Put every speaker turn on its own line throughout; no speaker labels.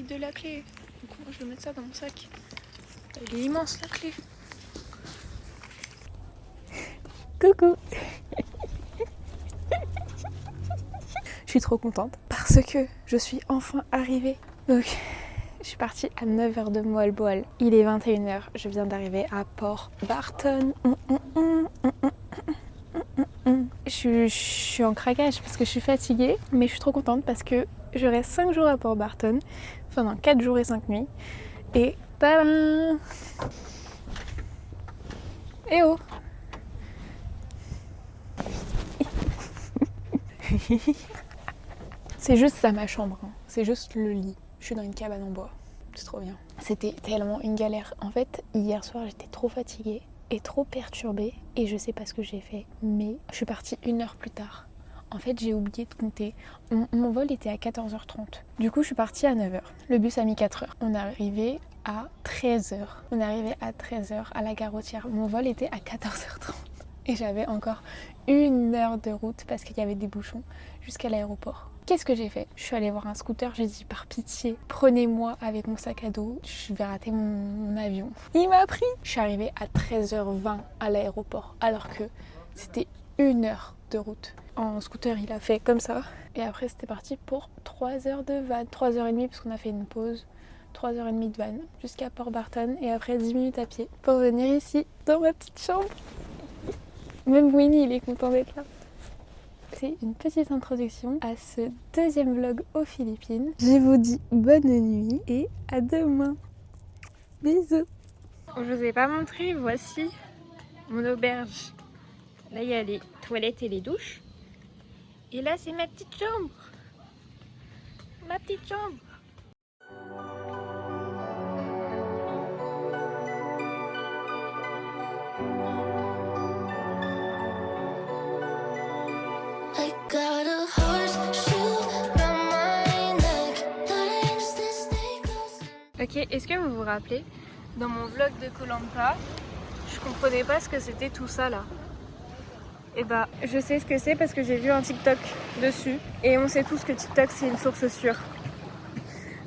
De la clé. Du coup, moi, je vais mettre ça dans mon sac. Elle est immense la clé. Coucou. Je suis trop contente parce que je suis enfin arrivée. Donc, je suis partie à 9h de Moalboal. Il est 21h. Je viens d'arriver à Port Barton. Je suis en craquage parce que je suis fatiguée, mais je suis trop contente parce que je reste 5 jours à Port Barton, enfin non, 4 jours et 5 nuits. Et tadam! Eh oh! C'est juste ça ma chambre, hein. C'est juste le lit. Je suis dans une cabane en bois. C'est trop bien. C'était tellement une galère. En fait, hier soir, j'étais trop fatiguée et trop perturbée et je sais pas ce que j'ai fait, mais je suis partie 1 heure plus tard. En fait, j'ai oublié de compter. Mon vol était à 14h30. Du coup, je suis partie à 9h. Le bus a mis 4 heures. On est arrivé à 13h. On est arrivé à 13h à la gare routière. Mon vol était à 14h30. Et j'avais encore 1 heure de route parce qu'il y avait des bouchons jusqu'à l'aéroport. Qu'est-ce que j'ai fait? Je suis allée voir un scooter, j'ai dit par pitié, prenez-moi avec mon sac à dos, je vais rater mon avion. Il m'a pris. Je suis arrivée à 13h20 à l'aéroport alors que c'était 1 heure de route. En scooter, il a fait comme ça. Et après, c'était parti pour 3 heures de van. 3h30 parce qu'on a fait une pause. 3h30 de van jusqu'à Port Barton. Et après, 10 minutes à pied pour venir ici, dans ma petite chambre. Même Winnie, il est content d'être là. C'est une petite introduction à ce deuxième vlog aux Philippines. Je vous dis bonne nuit et à demain. Bisous. Je vous ai pas montré, voici mon auberge. Là, il y a les toilettes et les douches. Et là, c'est ma petite chambre. Ma petite chambre. Ok, est-ce que vous vous rappelez, dans mon vlog de Koh Lanta, je comprenais pas ce que c'était tout ça là. Et bah, je sais ce que c'est parce que j'ai vu un TikTok dessus. Et on sait tous que TikTok c'est une source sûre.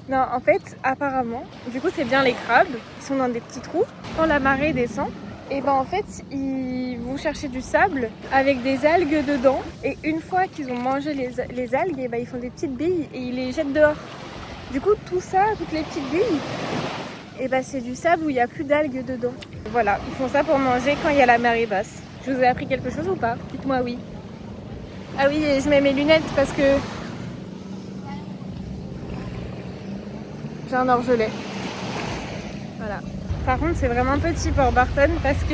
Non, en fait, apparemment, du coup c'est bien les crabes, ils sont dans des petits trous. Quand la marée descend, et ben en fait, ils vont chercher du sable avec des algues dedans. Et une fois qu'ils ont mangé les algues, et ben ils font des petites billes et ils les jettent dehors. Du coup, tout ça, toutes les petites billes, et ben c'est du sable où il n'y a plus d'algues dedans. Voilà, ils font ça pour manger quand il y a la marée basse. Je vous ai appris quelque chose ou pas? Dites-moi oui. Ah oui, et je mets mes lunettes parce que j'ai un orgelet. Voilà. Par contre, c'est vraiment petit Port Barton parce que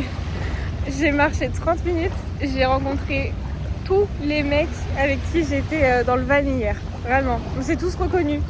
j'ai marché 30 minutes. J'ai rencontré tous les mecs avec qui j'étais dans le van hier. Vraiment. On s'est tous reconnus.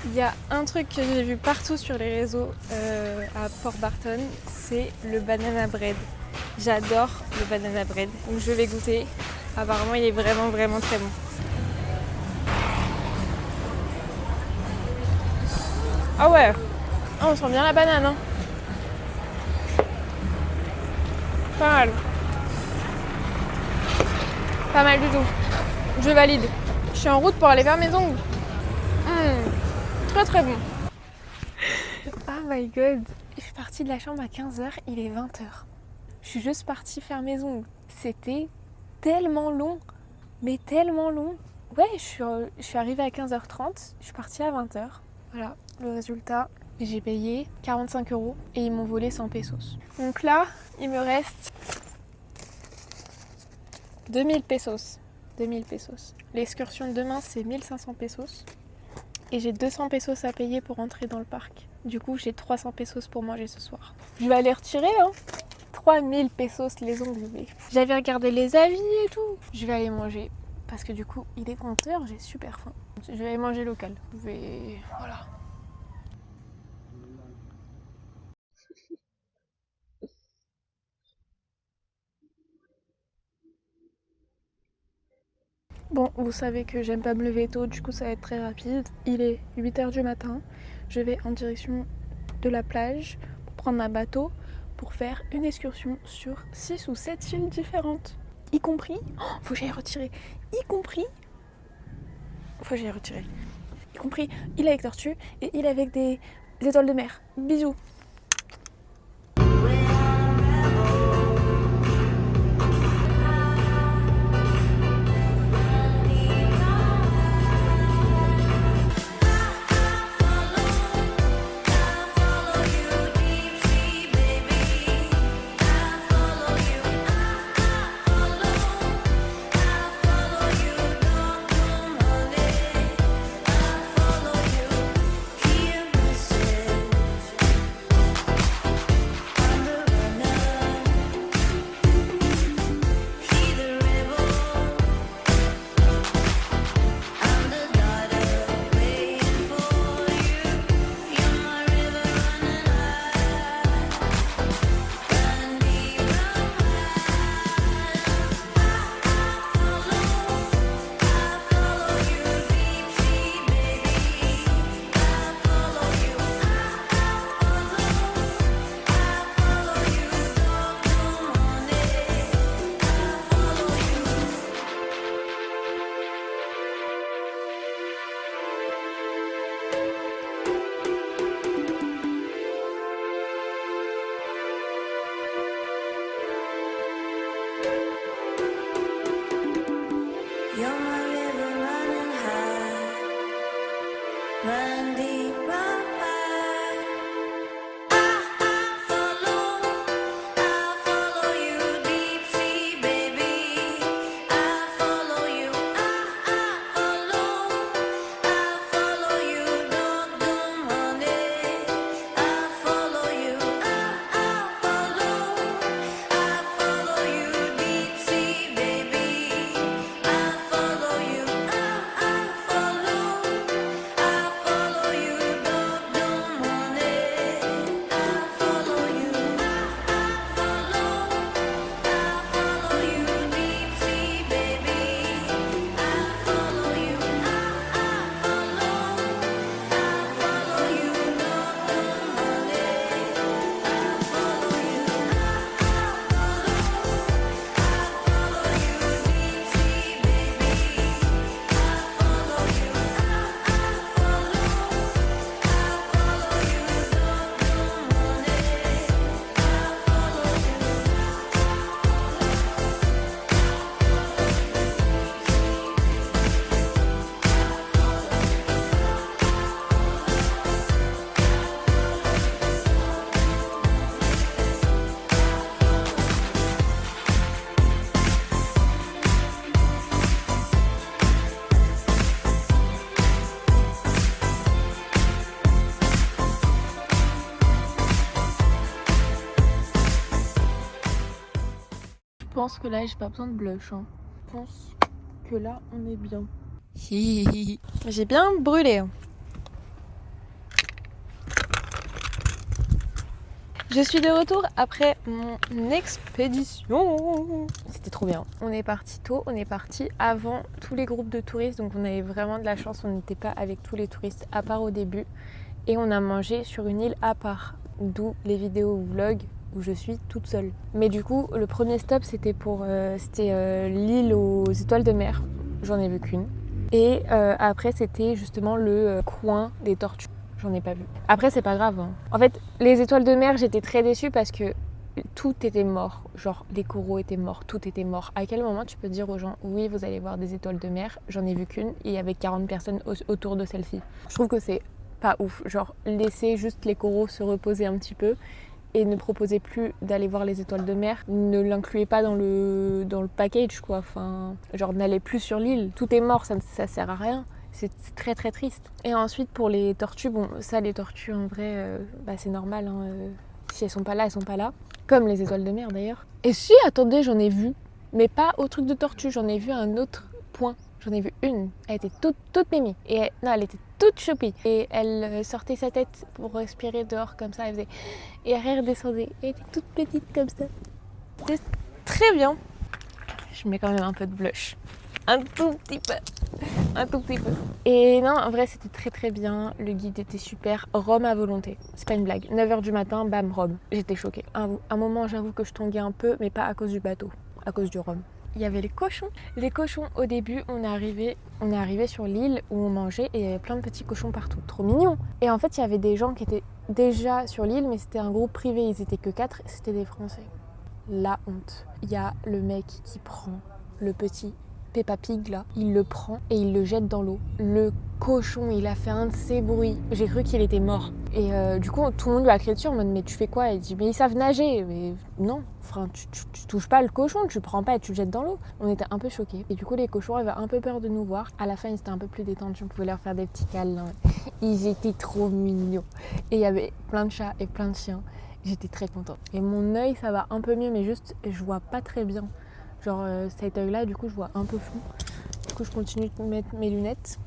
Il y a un truc que j'ai vu partout sur les réseaux à Port Barton, c'est le banana bread. J'adore le banana bread, donc je vais goûter. Apparemment, il est vraiment très bon. Ah ouais, ah, on sent bien la banane, hein. Pas mal. Pas mal du tout. Je valide. Je suis en route pour aller faire mes ongles. Très bon. Oh my god. Je suis partie de la chambre à 15h, il est 20h. Je suis juste partie faire mes ongles. C'était tellement long. Mais tellement long. Ouais, je suis arrivée à 15h30, je suis partie à 20h. Voilà, le résultat, j'ai payé 45 € et ils m'ont volé 100 pesos. Donc là, il me reste 2000 pesos. 2000 pesos. L'excursion de demain, c'est 1500 pesos. Et j'ai 200 pesos à payer pour entrer dans le parc. Du coup, j'ai 300 pesos pour manger ce soir. Je vais aller retirer, hein. 3000 pesos les englobés. J'avais regardé les avis et tout. Je vais aller manger. Parce que du coup, il est 20h, j'ai super faim. Je vais aller manger local. Je vais... Voilà. Bon, vous savez que j'aime pas me lever tôt, du coup ça va être très rapide. Il est 8h du matin. Je vais en direction de la plage pour prendre un bateau pour faire une excursion sur 6 ou 7 îles différentes. Y compris... Oh, faut que j'aille retirer. Y compris... Faut que j'aille retirer. Y compris île avec tortue et île avec des étoiles de mer. Bisous. Je pense que là j'ai pas besoin de blush. Hein. Je pense que là on est bien. J'ai bien brûlé. Je suis de retour après mon expédition. C'était trop bien. On est parti tôt, on est parti avant tous les groupes de touristes. Donc on avait vraiment de la chance, on n'était pas avec tous les touristes à part au début. Et on a mangé sur une île à part. D'où les vidéos vlogs où je suis toute seule. Mais du coup, le premier stop, c'était l'île aux étoiles de mer. J'en ai vu qu'une. Et après, c'était justement le coin des tortues. J'en ai pas vu. Après, c'est pas grave. Hein. En fait, les étoiles de mer, j'étais très déçue parce que tout était mort. Genre, les coraux étaient morts, tout était mort. À quel moment tu peux dire aux gens, oui, vous allez voir des étoiles de mer, j'en ai vu qu'une, et il y avait 40 personnes autour de celle-ci. Je trouve que c'est pas ouf. Genre, laisser juste les coraux se reposer un petit peu et ne proposez plus d'aller voir les étoiles de mer. Ne l'incluez pas dans le package, quoi. Enfin, genre, n'allez plus sur l'île. Tout est mort, ça sert à rien. C'est très très triste. Et ensuite, pour les tortues, bon, ça, les tortues, en vrai, c'est normal. Hein, si elles sont pas là, elles sont pas là. Comme les étoiles de mer, d'ailleurs. Et si, attendez, j'en ai vu. Mais pas au truc de tortue, j'en ai vu à un autre point. J'en ai vu une. Elle était toute mimi. Et elle était toute choupie. Et elle sortait sa tête pour respirer dehors comme ça. Elle faisait... Et elle redescendait. Elle était toute petite comme ça. C'était très bien. Je mets quand même un peu de blush. Un tout petit peu. Un tout petit peu. Et non, en vrai, c'était très très bien. Le guide était super. Rhum à volonté. C'est pas une blague. 9h du matin, bam, Rhum. J'étais choquée. Un moment, j'avoue que je tanguais un peu, mais pas à cause du bateau. À cause du rhum. Il y avait les cochons. Les cochons, au début, on est arrivé sur l'île où on mangeait et il y avait plein de petits cochons partout. Trop mignons. Et en fait, il y avait des gens qui étaient déjà sur l'île, mais c'était un groupe privé. Ils étaient que 4 et c'était des Français. La honte. Il y a le mec qui prend le petit Peppa Pig là, il le prend et il le jette dans l'eau. Le cochon, il a fait un de ses bruits. J'ai cru qu'il était mort. Et du coup, tout le monde lui a crié dessus en mode mais tu fais quoi? Il dit mais ils savent nager. Mais non, enfin, tu touches pas le cochon, tu le prends pas et tu le jettes dans l'eau. On était un peu choqués. Et du coup, les cochons avaient un peu peur de nous voir. À la fin, ils étaient un peu plus détendus. On pouvait leur faire des petits câlins. Ils étaient trop mignons. Et il y avait plein de chats et plein de chiens. J'étais très contente. Et mon œil, ça va un peu mieux, mais juste, je vois pas très bien. Genre cet œil là, du coup je vois un peu flou. Du coup je continue de mettre mes lunettes.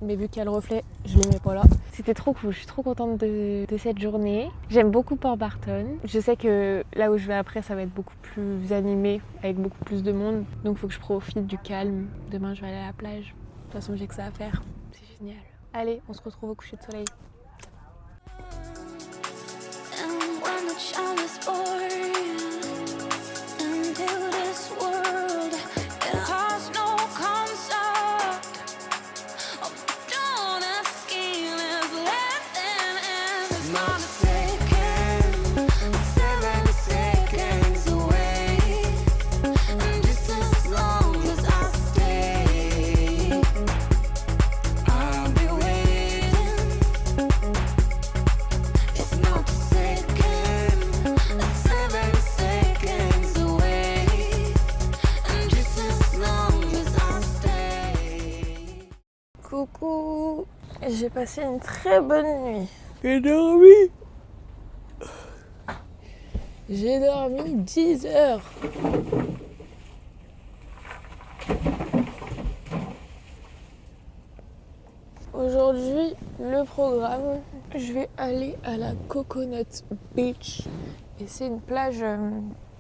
Mais vu qu'il y a le reflet, je les mets pas là. C'était trop cool, je suis trop contente de cette journée. J'aime beaucoup Port Barton. Je sais que là où je vais après, ça va être beaucoup plus animé, avec beaucoup plus de monde. Donc il faut que je profite du calme. Demain je vais aller à la plage. De toute façon j'ai que ça à faire. C'est génial. Allez, on se retrouve au coucher de soleil. Coucou, j'ai passé une très bonne nuit. J'ai dormi 10 heures. Aujourd'hui, le programme, je vais aller à la Coconut Beach. Et c'est une plage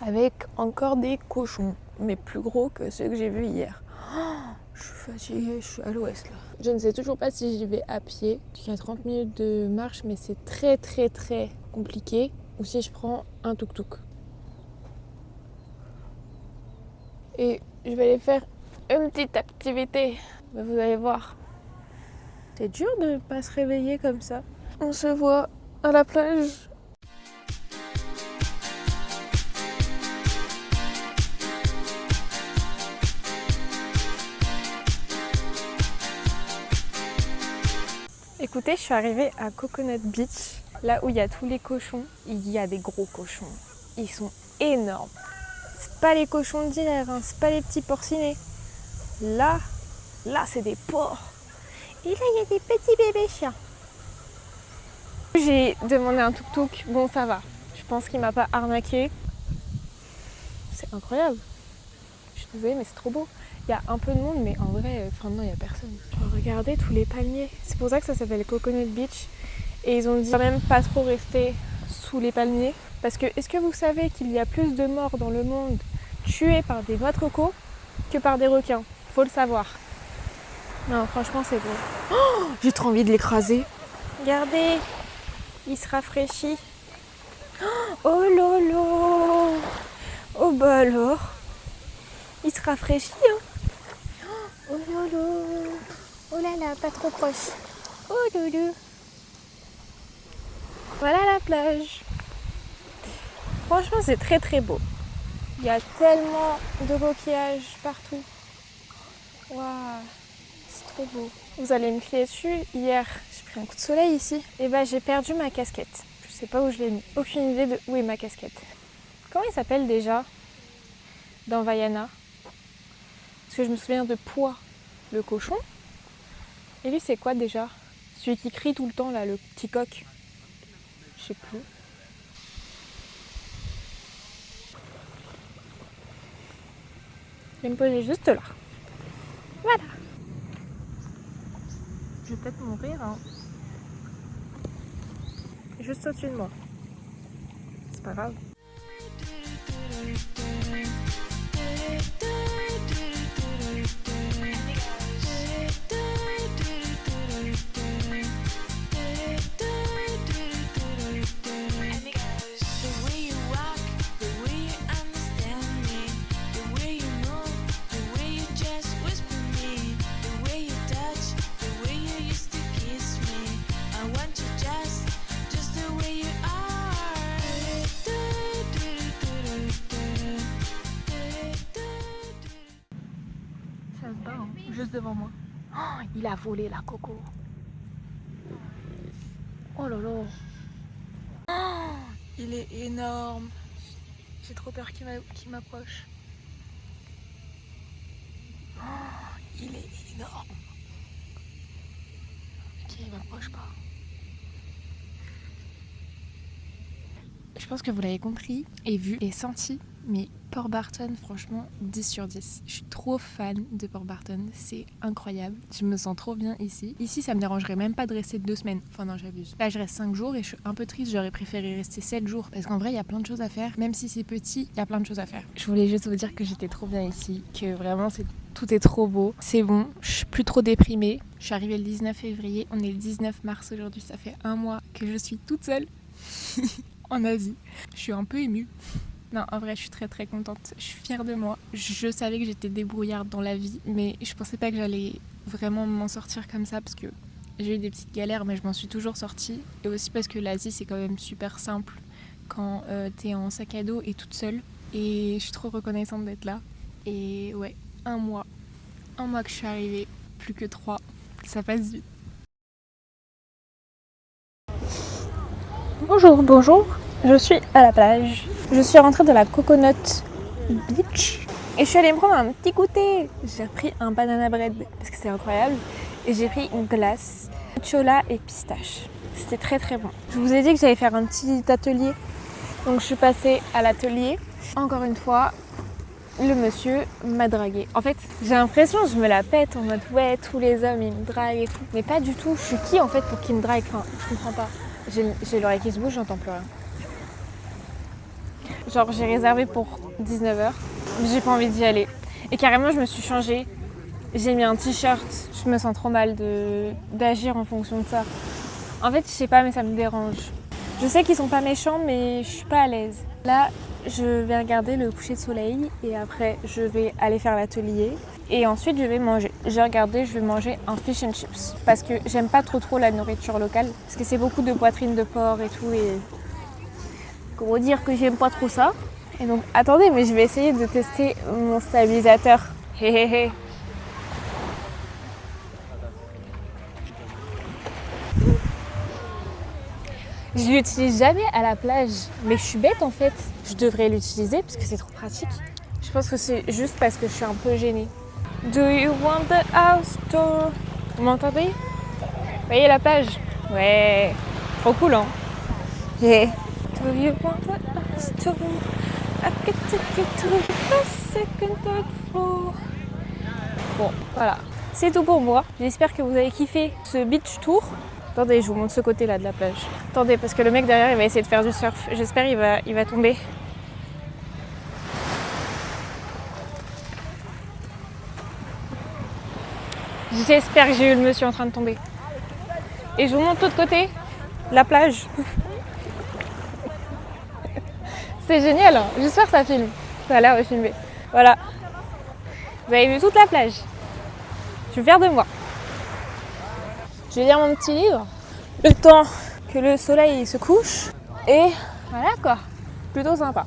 avec encore des cochons, mais plus gros que ceux que j'ai vus hier. Je suis fatiguée, je suis à l'ouest là. Je ne sais toujours pas si j'y vais à pied. Il y a 30 minutes de marche, mais c'est très très très compliqué. Ou si je prends un tuk-tuk. Et je vais aller faire une petite activité. Mais vous allez voir. C'est dur de ne pas se réveiller comme ça. On se voit à la plage. Écoutez, je suis arrivée à Coconut Beach, là où il y a tous les cochons. Il y a des gros cochons. Ils sont énormes. C'est pas les cochons d'hier, hein, c'est pas les petits porcinés. Là, c'est des porcs. Et là, il y a des petits bébés chiens. J'ai demandé un tuk-tuk. Bon, ça va. Je pense qu'il m'a pas arnaqué. C'est incroyable. Je suis désolée, mais c'est trop beau. Il y a un peu de monde, mais en vrai, non, il n'y a personne. Regardez tous les palmiers. C'est pour ça que ça s'appelle Coconut Beach. Et ils ont dit quand même pas trop rester sous les palmiers. Parce que, est-ce que vous savez qu'il y a plus de morts dans le monde tués par des noix de coco que par des requins? Faut le savoir. Non, franchement, c'est beau. Oh, j'ai trop envie de l'écraser. Regardez, il se rafraîchit. Oh lolo. Oh bah alors. Il se rafraîchit, hein. Oh lolo. Oh là là, pas trop proche. Oh lolo. Voilà la plage. Franchement, c'est très très beau. Il y a tellement de coquillages partout. Waouh, c'est trop beau. Vous allez me crier dessus. Hier, j'ai pris un coup de soleil ici. Et bah, j'ai perdu ma casquette. Je sais pas où je l'ai mis. Aucune idée de où est ma casquette. Comment il s'appelle déjà dans Vaiana? Parce que je me souviens de Pois, le cochon. Et lui, c'est quoi déjà? Celui qui crie tout le temps là, le petit coq. Je sais plus. Je vais me poser juste là. Voilà. Je vais peut-être mourir. Hein. Juste au-dessus de moi. C'est pas grave. Ça se bat, hein, juste devant moi. Oh, il a volé la coco. Oh là là. Oh, il est énorme. J'ai trop peur qu'il m'approche. Oh, il est énorme. Ok, il m'approche pas. Je pense que vous l'avez compris et vu et senti, mais Port Barton, franchement, 10 sur 10. Je suis trop fan de Port Barton, c'est incroyable. Je me sens trop bien ici. Ici, ça me dérangerait même pas de rester 2 semaines. Enfin non, j'abuse. Là, je reste 5 jours et je suis un peu triste, j'aurais préféré rester 7 jours. Parce qu'en vrai, il y a plein de choses à faire. Même si c'est petit, il y a plein de choses à faire. Je voulais juste vous dire que j'étais trop bien ici, que vraiment, tout est trop beau. C'est bon, je suis plus trop déprimée. Je suis arrivée le 19 février, on est le 19 mars aujourd'hui. Ça fait un mois que je suis toute seule en Asie. Je suis un peu émue. Non, en vrai, je suis très très contente. Je suis fière de moi. Je savais que j'étais débrouillarde dans la vie, mais je pensais pas que j'allais vraiment m'en sortir comme ça parce que j'ai eu des petites galères, mais je m'en suis toujours sortie. Et aussi parce que l'Asie, c'est quand même super simple quand t'es en sac à dos et toute seule. Et je suis trop reconnaissante d'être là. Et ouais, un mois que je suis arrivée, plus que 3. Ça passe vite. Bonjour. Je suis à la plage. Je suis rentrée de la Coconut Beach et je suis allée me prendre un petit goûter. J'ai pris un banana bread parce que c'est incroyable et j'ai pris une glace chocolat et pistache. C'était très très bon. Je vous ai dit que j'allais faire un petit atelier, donc je suis passée à l'atelier. Encore une fois, le monsieur m'a draguée. En fait, j'ai l'impression que je me la pète en mode ouais, tous les hommes ils me draguent et tout, mais pas du tout. Je suis qui en fait pour qu'ils me draguent? Enfin, je comprends pas. J'ai l'oreille qui se bouge, j'entends plus rien. Genre j'ai réservé pour 19h, mais j'ai pas envie d'y aller. Et carrément je me suis changée, j'ai mis un t-shirt, je me sens trop mal d'agir en fonction de ça. En fait je sais pas mais ça me dérange. Je sais qu'ils sont pas méchants mais je suis pas à l'aise. Là je vais regarder le coucher de soleil et après je vais aller faire l'atelier et ensuite je vais manger. J'ai regardé, je vais manger un fish and chips parce que j'aime pas trop la nourriture locale parce que c'est beaucoup de poitrine de porc et tout et... Comment dire que j'aime pas trop ça. Et donc, attendez, mais je vais essayer de tester mon stabilisateur. Hé. Je l'utilise jamais à la plage, mais je suis bête en fait. Je devrais l'utiliser parce que c'est trop pratique. Je pense que c'est juste parce que je suis un peu gênée. Do you want the house tour? Vous m'entendez? Vous voyez la plage? Ouais, trop cool hein. Yeah. Do you want the house tour? I can take you to the second, third floor. Bon, voilà. C'est tout pour moi. J'espère que vous avez kiffé ce beach tour. Attendez, je vous montre ce côté-là de la plage. Attendez, parce que le mec derrière, il va essayer de faire du surf. J'espère il va tomber. J'espère que j'ai eu le monsieur en train de tomber. Et je vous montre l'autre côté, la plage. C'est génial, hein. J'espère que ça filme. Ça a l'air de filmer. Voilà. Vous avez vu toute la plage. Je suis fière de moi. Je vais lire mon petit livre. Le temps que le soleil se couche. Et voilà quoi. plutôt sympa.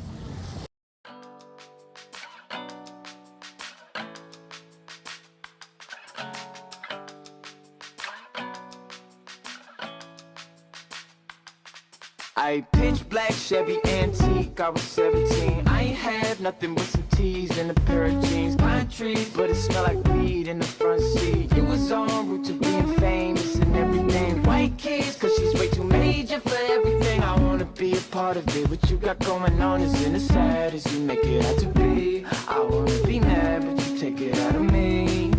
I pitch black Chevy antique, I was 17. I ain't had nothing but some tees and a pair of jeans. Pine trees, but it smelled like weed in the front seat. It was en route to being famous and everything. White keys, cause she's way too major for everything. I wanna be a part of it. What you got going on isn't as sad as you make it out to be. I wanna be mad, but you take it out of me.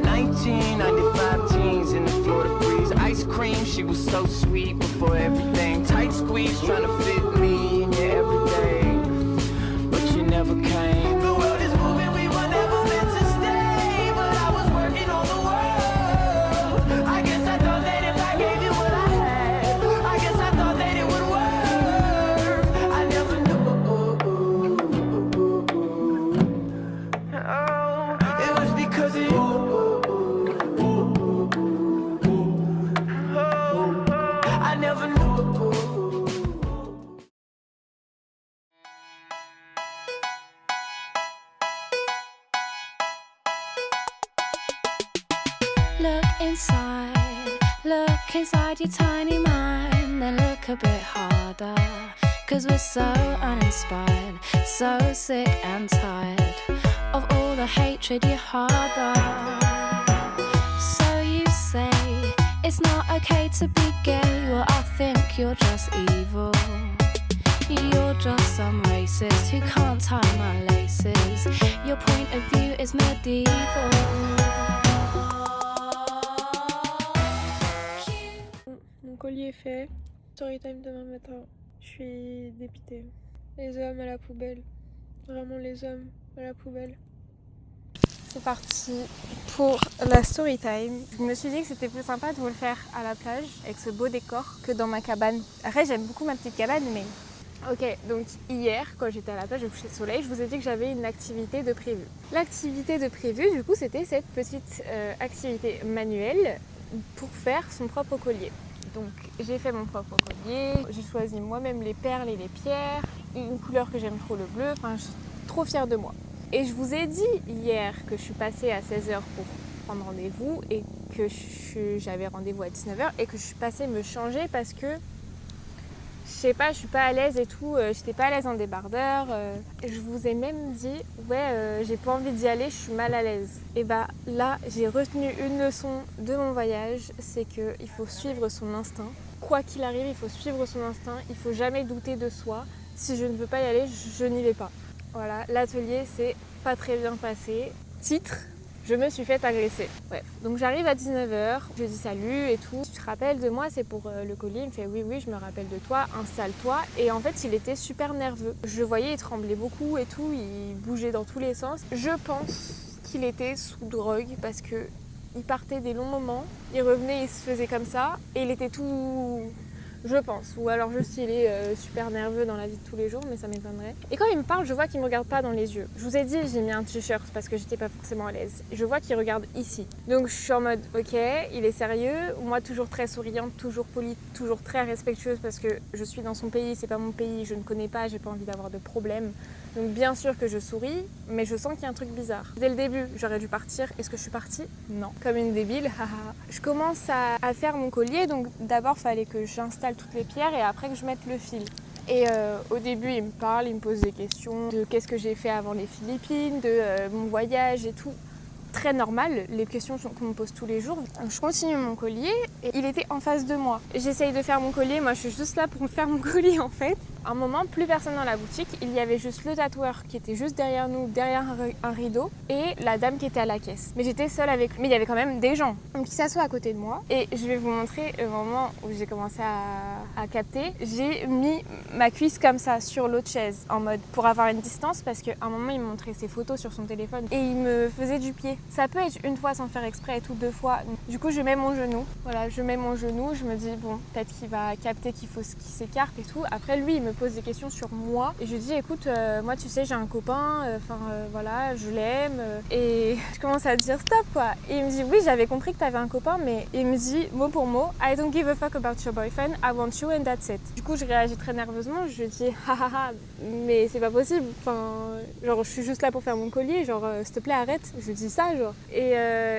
1995 teens in the Florida breeze. Ice cream, she was so sweet before everything. Tight squeeze, trying to fit me in your everyday, but you never came. The world is moving, we were never meant to stay, but I was working on the world. I guess I thought that if I gave you what I had, I guess I thought that it would work. I never knew. Oh, it was because of you. I never knew.
Look inside your tiny mind, then look a bit harder. Cause we're so uninspired, so sick and tired of all the hatred you harbor. So you say it's not okay to be gay, well I think you're just evil. You're just some racist who can't tie my laces. Your point of view is medieval.
Mon collier est fait. Story time demain matin. Je suis dépitée. Les hommes à la poubelle. Vraiment les hommes à la poubelle. C'est parti pour la story time. Je me suis dit que c'était plus sympa de vous le faire à la plage avec ce beau décor que dans ma cabane. Après j'aime beaucoup ma petite cabane mais... Ok, donc hier quand j'étais à la plage au coucher de soleil, je vous ai dit que j'avais une activité de prévue. L'activité de prévue du coup c'était cette petite activité manuelle pour faire son propre collier. Donc j'ai fait mon propre collier, j'ai choisi moi-même les perles et les pierres, une couleur que j'aime trop, le bleu, enfin je suis trop fière de moi. Et je vous ai dit hier que je suis passée à 16h pour prendre rendez-vous et que j'avais rendez-vous à 19h et que je suis passée me changer parce que je sais pas, je suis pas à l'aise et tout, j'étais pas à l'aise en débardeur. Je vous ai même dit, j'ai pas envie d'y aller, je suis mal à l'aise. Et bah là, j'ai retenu une leçon de mon voyage, c'est qu'il faut suivre son instinct. Quoi qu'il arrive, il faut suivre son instinct, il faut jamais douter de soi. Si je ne veux pas y aller, je n'y vais pas. Voilà, l'atelier s'est pas très bien passé. Titre, je me suis fait agresser. Bref, donc j'arrive à 19h, je dis salut et tout. Tu te rappelles de moi, c'est pour le collier. Il me fait oui, je me rappelle de toi, installe-toi. Et en fait, il était super nerveux. Je le voyais, il tremblait beaucoup et tout, il bougeait dans tous les sens. Je pense qu'il était sous drogue parce que il partait des longs moments, il revenait, il se faisait comme ça et il était tout... Je pense, ou alors juste il est super nerveux dans la vie de tous les jours, mais ça m'étonnerait. Et quand il me parle, je vois qu'il me regarde pas dans les yeux. Je vous ai dit, j'ai mis un t-shirt parce que j'étais pas forcément à l'aise. Je vois qu'il regarde ici. Donc je suis en mode, ok, il est sérieux. Moi toujours très souriante, toujours polie, toujours très respectueuse parce que je suis dans son pays, c'est pas mon pays, je ne connais pas, j'ai pas envie d'avoir de problème. Donc bien sûr que je souris, mais je sens qu'il y a un truc bizarre. Dès le début, j'aurais dû partir. Est-ce que je suis partie? Non. Comme une débile, haha. Je commence à faire mon collier, donc d'abord il fallait que j'installe toutes les pierres et après que je mette le fil. Et au début, il me parle, il me pose des questions de qu'est-ce que j'ai fait avant les Philippines, de mon voyage et tout. Très normal, les questions qu'on me pose tous les jours. Je continue mon collier et il était en face de moi. J'essaye de faire mon collier, moi je suis juste là pour me faire mon collier en fait. À un moment, plus personne dans la boutique, il y avait juste le tatoueur qui était juste derrière nous, derrière un rideau, et la dame qui était à la caisse. Mais j'étais seule avec lui, mais il y avait quand même des gens. Donc il s'assoit à côté de moi et je vais vous montrer le moment où j'ai commencé à capter. J'ai mis ma cuisse comme ça sur l'autre chaise en mode pour avoir une distance parce qu'à un moment il me montrait ses photos sur son téléphone et il me faisait du pied. Ça peut être une fois sans faire exprès et tout, deux fois. Du coup je mets mon genou, voilà, je mets mon genou, je me dis bon peut-être qu'il va capter qu'il faut qu'il s'écarte et tout. Après lui il me me pose des questions sur moi. Et je lui dis écoute, moi tu sais j'ai un copain, voilà, je l'aime. Et je commence à dire stop quoi. Et il me dit oui j'avais compris que t'avais un copain, mais il me dit mot pour mot I don't give a fuck about your boyfriend, I want you and that's it. Du coup je réagis très nerveusement, je lui dis hahaha mais c'est pas possible, genre je suis juste là pour faire mon collier, genre s'il te plaît arrête, je lui dis ça genre. Et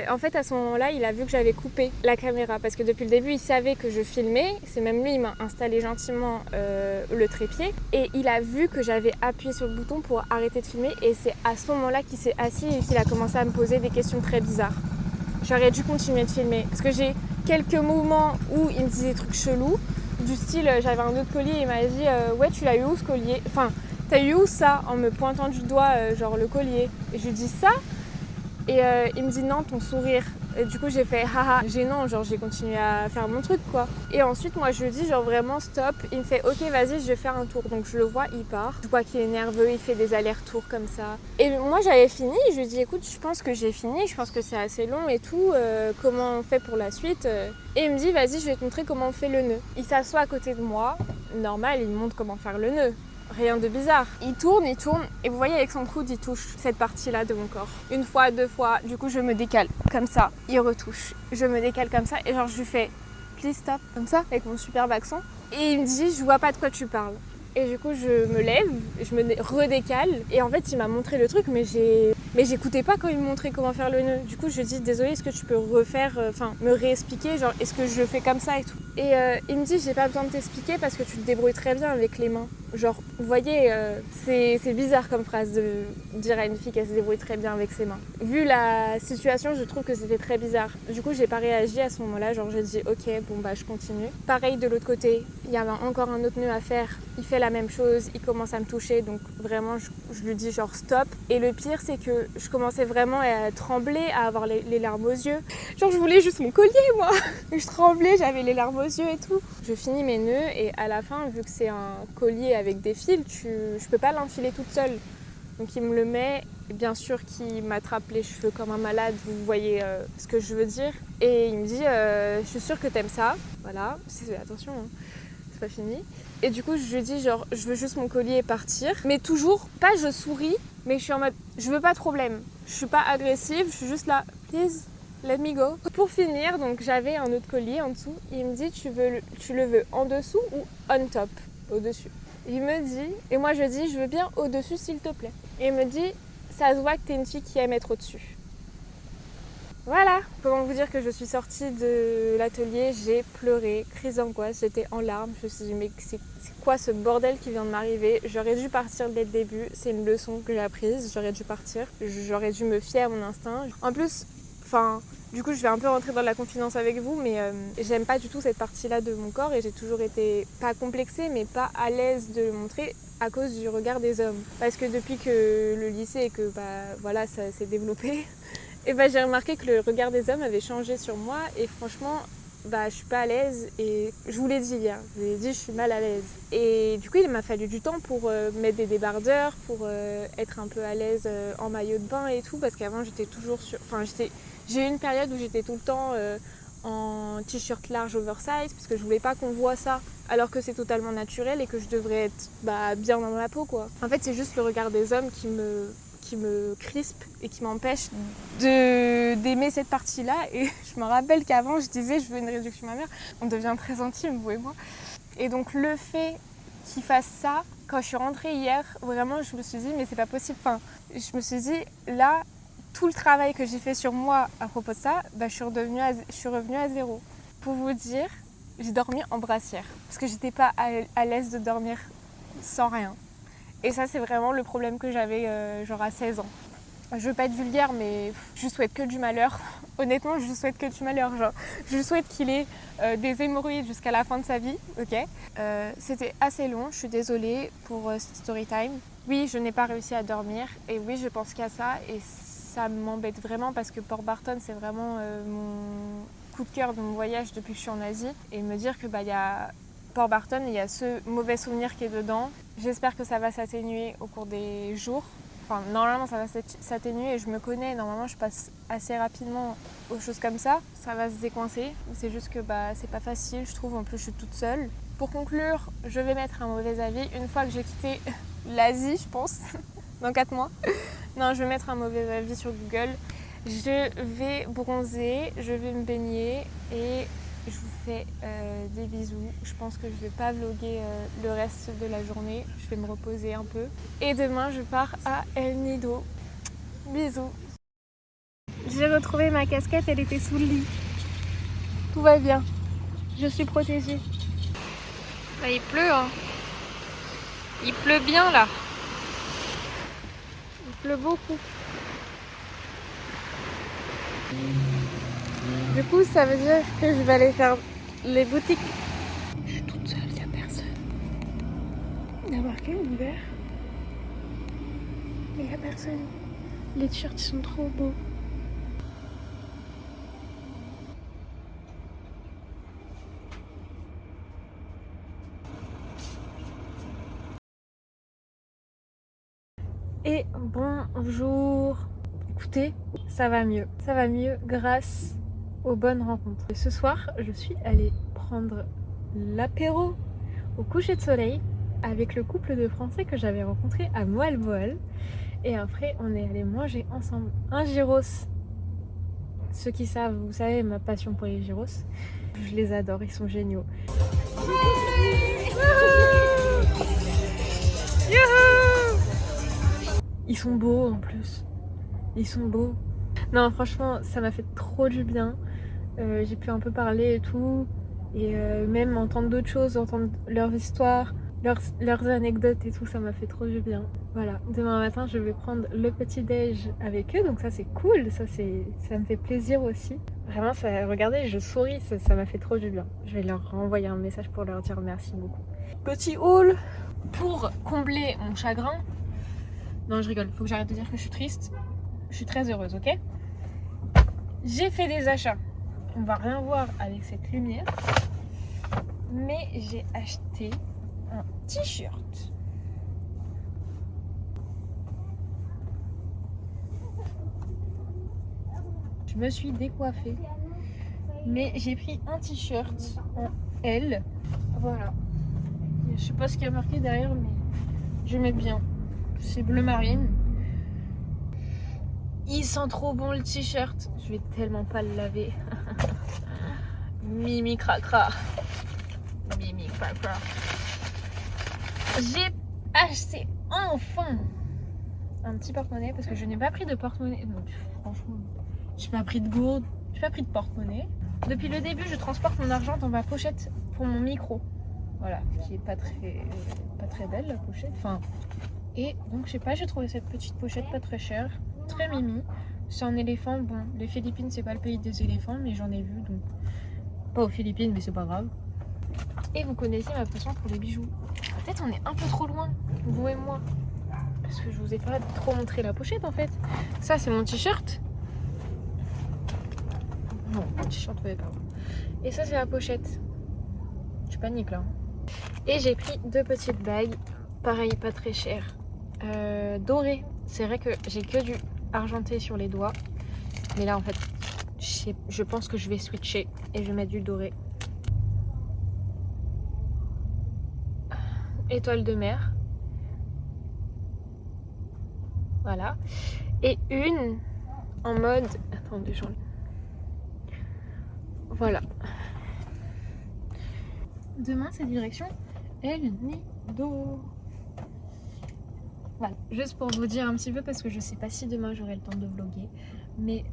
en fait à ce moment-là il a vu que j'avais coupé la caméra parce que depuis le début il savait que je filmais, c'est même lui il m'a installé gentiment le trépied et il a vu que j'avais appuyé sur le bouton pour arrêter de filmer et c'est à ce moment-là qu'il s'est assis et qu'il a commencé à me poser des questions très bizarres. J'aurais dû continuer de filmer parce que j'ai quelques moments où il me disait des trucs chelous du style j'avais un autre collier et il m'a dit ouais tu l'as eu où ce collier, enfin t'as eu où ça, en me pointant du doigt genre le collier. Et je lui dis ça et il me dit non ton sourire. Et du coup j'ai fait haha gênant, genre j'ai continué à faire mon truc quoi. Et ensuite moi je lui dis genre vraiment stop, il me fait ok vas-y je vais faire un tour. Donc je le vois, il part, je vois qu'il est nerveux, il fait des allers-retours comme ça. Et moi j'avais fini, je lui dis écoute je pense que j'ai fini, je pense que c'est assez long et tout, comment on fait pour la suite. Et il me dit vas-y je vais te montrer comment on fait le nœud. Il s'assoit à côté de moi, normal il me montre comment faire le nœud. Rien de bizarre. Il tourne et vous voyez avec son coude il touche cette partie-là de mon corps. Une fois, deux fois, du coup je me décale comme ça, il retouche. Je me décale comme ça et genre je lui fais please stop comme ça avec mon superbe accent. Et il me dit je vois pas de quoi tu parles. Et du coup je me lève, je me redécale et en fait il m'a montré le truc mais j'écoutais pas quand il me montrait comment faire le nœud. Du coup je lui dis désolé est-ce que tu peux refaire, me réexpliquer genre est-ce que je le fais comme ça et tout. Et il me dit j'ai pas besoin de t'expliquer parce que tu te débrouilles très bien avec les mains. Genre vous voyez c'est bizarre comme phrase de dire à une fille qu'elle se débrouille très bien avec ses mains. Vu la situation je trouve que c'était très bizarre. Du coup j'ai pas réagi à ce moment-là, genre j'ai dit ok bon bah je continue. Pareil de l'autre côté, il y avait encore un autre nœud à faire. Il fait la même chose, il commence à me toucher donc vraiment je lui dis genre stop. Et le pire c'est que je commençais vraiment à trembler, à avoir les larmes aux yeux. Genre je voulais juste mon collier moi. Je tremblais, j'avais les larmes aux yeux et tout. Je finis mes nœuds et à la fin vu que c'est un collier avec des fils, je peux pas l'enfiler toute seule. Donc il me le met, et bien sûr qu'il m'attrape les cheveux comme un malade, vous voyez ce que je veux dire. Et il me dit je suis sûre que t'aimes ça, voilà, attention hein, c'est pas fini. Et du coup je lui dis genre je veux juste mon collier et partir. Mais toujours, pas je souris, mais je suis en mode je veux pas de problème. Je suis pas agressive, je suis juste là, please let me go. Pour finir, donc j'avais un autre collier en dessous. Il me dit tu le veux en dessous ou on top, au-dessus. Il me dit, et moi je dis je veux bien au-dessus s'il te plaît. Et il me dit ça se voit que t'es une fille qui aime être au-dessus. Voilà, comment vous dire que je suis sortie de l'atelier, j'ai pleuré, crise d'angoisse, j'étais en larmes, je me suis dit mais c'est quoi ce bordel qui vient de m'arriver? J'aurais dû partir dès le début, c'est une leçon que j'ai apprise, j'aurais dû partir, j'aurais dû me fier à mon instinct. En plus, du coup je vais un peu rentrer dans la confidence avec vous, mais j'aime pas du tout cette partie-là de mon corps et j'ai toujours été pas complexée mais pas à l'aise de le montrer à cause du regard des hommes. Parce que depuis que le lycée et que voilà ça s'est développé, et j'ai remarqué que le regard des hommes avait changé sur moi et franchement je suis pas à l'aise et je vous l'ai dit hier, je vous l'ai dit je suis mal à l'aise. Et du coup il m'a fallu du temps pour mettre des débardeurs, pour être un peu à l'aise en maillot de bain et tout parce qu'avant j'étais toujours j'ai eu une période où j'étais tout le temps en t-shirt large oversize parce que je voulais pas qu'on voit ça alors que c'est totalement naturel et que je devrais être bien dans ma peau quoi. En fait c'est juste le regard des hommes qui me crispe et qui m'empêche d'aimer cette partie-là. Et je me rappelle qu'avant, je disais, je veux une réduction mammaire. On devient très intime, vous et moi. Et donc, le fait qu'il fasse ça, quand je suis rentrée hier, vraiment, je me suis dit, mais c'est pas possible. Je me suis dit, là, tout le travail que j'ai fait sur moi à propos de ça, je suis revenue à zéro. Pour vous dire, j'ai dormi en brassière. Parce que j'étais pas à l'aise de dormir sans rien. Et ça, c'est vraiment le problème que j'avais à 16 ans. Je veux pas être vulgaire, mais je lui souhaite que du malheur. Honnêtement, je lui souhaite que du malheur. Je lui souhaite qu'il ait des hémorroïdes jusqu'à la fin de sa vie. Ok. C'était assez long, je suis désolée pour cette story time. Oui, je n'ai pas réussi à dormir. Et oui, je pense qu'à ça. Et ça m'embête vraiment parce que Port Barton, c'est vraiment mon coup de cœur de mon voyage depuis que je suis en Asie. Et me dire que y a Port Barton, il y a ce mauvais souvenir qui est dedans. J'espère que ça va s'atténuer au cours des jours. Enfin, normalement, ça va s'atténuer et je me connais. Normalement, je passe assez rapidement aux choses comme ça. Ça va se décoincer. C'est juste que c'est pas facile, je trouve. En plus, je suis toute seule. Pour conclure, je vais mettre un mauvais avis une fois que j'ai quitté l'Asie, je pense, dans 4 mois. Non, je vais mettre un mauvais avis sur Google. Je vais bronzer, je vais me baigner et je vous fais des bisous. Je pense que je vais pas vlogger le reste de la journée. Je vais me reposer un peu. Et demain, je pars à El Nido. Bisous. J'ai retrouvé ma casquette, elle était sous le lit. Tout va bien. Je suis protégée. Là, il pleut, hein. Il pleut bien, là. Il pleut beaucoup. Du coup, ça veut dire que je vais aller faire les boutiques. Je suis toute seule, il n'y a personne. Il y a marqué l'hiver. Mais il n'y a personne. Les t-shirts, ils sont trop beaux. Et bonjour. Écoutez, ça va mieux. Ça va mieux grâce aux bonnes rencontres. Et ce soir, je suis allée prendre l'apéro au coucher de soleil avec le couple de Français que j'avais rencontré à Moalboal. Et après, on est allé manger ensemble un gyros. Ceux qui savent, vous savez ma passion pour les gyros. Je les adore, ils sont géniaux. Ils sont beaux en plus. Ils sont beaux. Non, franchement, ça m'a fait trop du bien. J'ai pu un peu parler et tout. Et même entendre d'autres choses, entendre leurs histoires, leurs anecdotes et tout, ça m'a fait trop du bien. Voilà, demain matin, je vais prendre le petit-déj avec eux. Donc ça, c'est cool. Ça me fait plaisir aussi. Vraiment, regardez, je souris. Ça m'a fait trop du bien. Je vais leur renvoyer un message pour leur dire merci beaucoup. Petit haul pour combler mon chagrin. Non, je rigole. Faut que j'arrête de dire que je suis triste. Je suis très heureuse, ok? J'ai fait des achats. On va rien voir avec cette lumière. Mais j'ai acheté un t-shirt. Je me suis décoiffée. Mais j'ai pris un t-shirt en L. Voilà. Je sais pas ce qu'il y a marqué derrière, mais j'aimais bien. C'est bleu marine. Il sent trop bon le t-shirt. Je vais tellement pas le laver. Mimi cracra. Mimi cracra. J'ai acheté enfin un petit porte-monnaie parce que je n'ai pas pris de porte-monnaie. Non, franchement, j'ai pas pris de gourde, j'ai pas pris de porte-monnaie. Depuis le début, je transporte mon argent dans ma pochette pour mon micro. Voilà, qui est pas très belle la pochette. Enfin, et donc je sais pas, j'ai trouvé cette petite pochette pas très chère. Très mimi, c'est un éléphant. Bon, les Philippines c'est pas le pays des éléphants, mais j'en ai vu donc pas aux Philippines, mais c'est pas grave. Et vous connaissez ma passion pour les bijoux. Peut-être on est un peu trop loin, vous et moi, parce que je vous ai pas trop montré la pochette en fait. Ça c'est mon t-shirt. Non, mon t-shirt vous pouvez pas voir. Et ça c'est la pochette. Je panique là. Et j'ai pris 2 petites bagues, pareil pas très chères, dorées. C'est vrai que j'ai que du argenté sur les doigts. Mais là en fait, je pense que je vais switcher et je vais mettre du doré. Étoile de mer. Voilà. Et une en mode... Attendez, j'enlève. Voilà. Demain, c'est direction El Nido. Voilà, juste pour vous dire un petit peu parce que je sais pas si demain j'aurai le temps de vlogger. Mais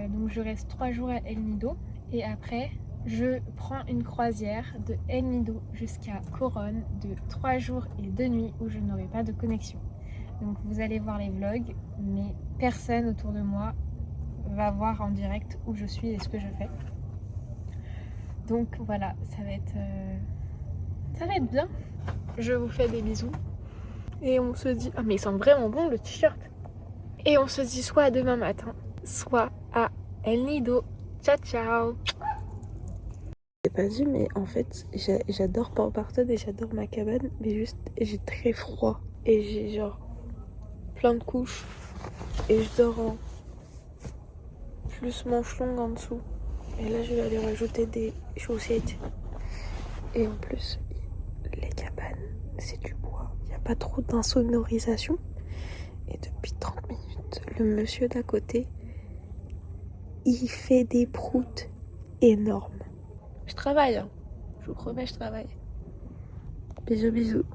donc je reste 3 jours à El Nido et après je prends une croisière de El Nido jusqu'à Coronne de 3 jours et 2 nuits où je n'aurai pas de connexion. Donc vous allez voir les vlogs, mais personne autour de moi va voir en direct où je suis et ce que je fais. Donc voilà, ça va être bien. Je vous fais des bisous. Et on se dit... Ah mais il sent vraiment bon le t-shirt. Et on se dit soit à demain matin, soit à El Nido. Ciao ciao. J'ai pas dit mais en fait j'adore Port Barton et j'adore ma cabane. Mais juste j'ai très froid. Et j'ai genre plein de couches. Et je dors en plus manche longue en dessous. Et là, je vais aller rajouter des chaussettes. Et en plus, les cabanes, c'est du bois. Il n'y a pas trop d'insonorisation. Et depuis 30 minutes, le monsieur d'à côté, il fait des proutes énormes. Je travaille, hein. Je vous promets, je travaille. Bisous, bisous.